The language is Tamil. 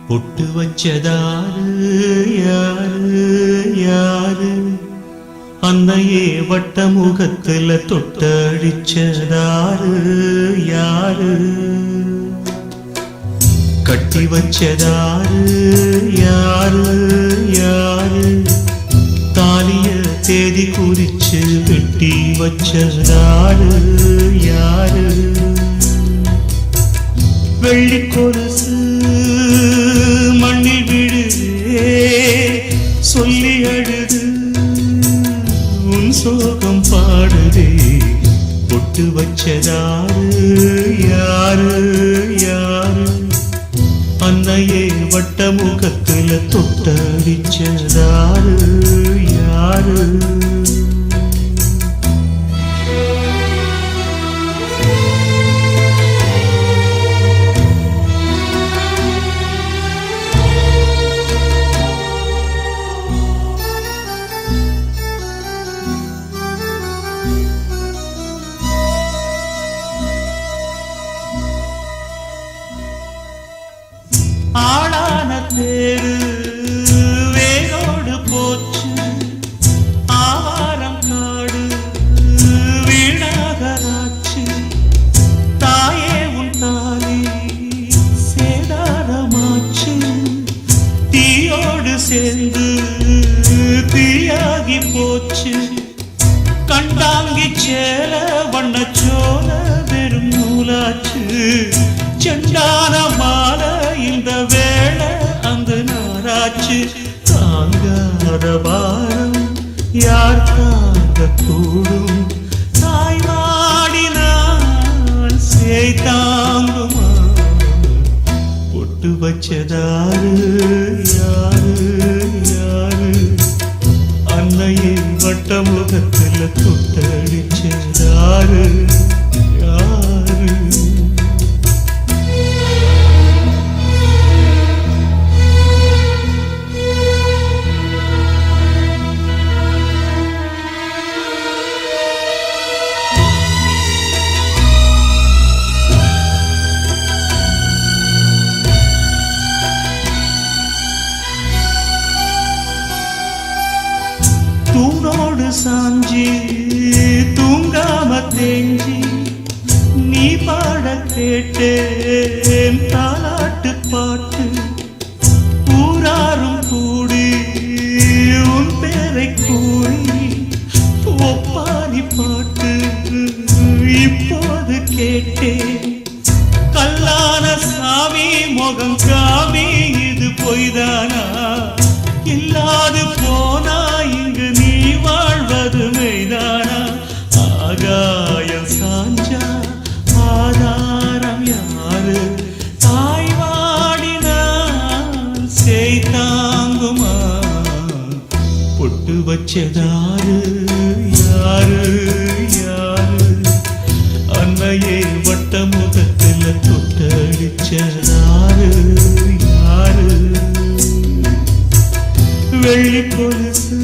பொட்டு வச்சதாரு யாரு யாரு அன்னையே வட்ட முகத்துல தொட்டடிச்சதாரு யாரு கட்டி வச்சதாரு யாரு யாரு தாலிய தேதி குறிச்சு வெட்டி வச்சதாரு யாரு வெள்ளி கொலுசு மண்ணில் விழுதே சொல்லி அழுது உன் சோகம் பாடுதே பொட்டு வச்சதாரு யாரு யாரு அன்னையே வட்ட முகத்துல தொட்டடிச்சதாரு யாரு ஆளான தேரு வேரோடு போச்சு ஆவாரம் காடு வீணாகராச்சு தாயே உன் தாலி சேதாரமாச்சு தீயோடு சேர்ந்து தீயாகி போச்சு கண்டாங்கி சேல வண்ணச்சோல வெறும் நூலாச்சு செண்டான மாலை இந்த வேளை அந்த நாராச்சு தாங்காத பாரம் யார் தாங்க கூடும் தாய்மாடினான் சேய் தாங்குமா பொட்டு வச்சதாரு யாரு யாரு அன்னையை வட்ட முகத்துல தொட்டடிச்சதாரு யாரு தூணோடு சாஞ்சி தூங்காம தேஞ்சி நீ பாட கேட்டேன் தாலாட்டு பாட்டு ஊராரும் கூடி உன் பேரை கூறி ஒப்பாரி பாட்டு இப்போது கேட்டேன் கல்லான சாமி முகம் காமி இது பொய்தானா இல்லாது போனா இங்கு நீ வாழ்வது மெய்தானா ஆகாயம் சாஞ்சா ஆதாரம் யாரு தாய்வாடினான் செய் தாங்குமா பொட்டு வச்சதாரு யாரு யாரு அன்னையே வட்ட முகத்துல தொட்டடிச்சதாரு யாரு வெள்ளி கொலுசு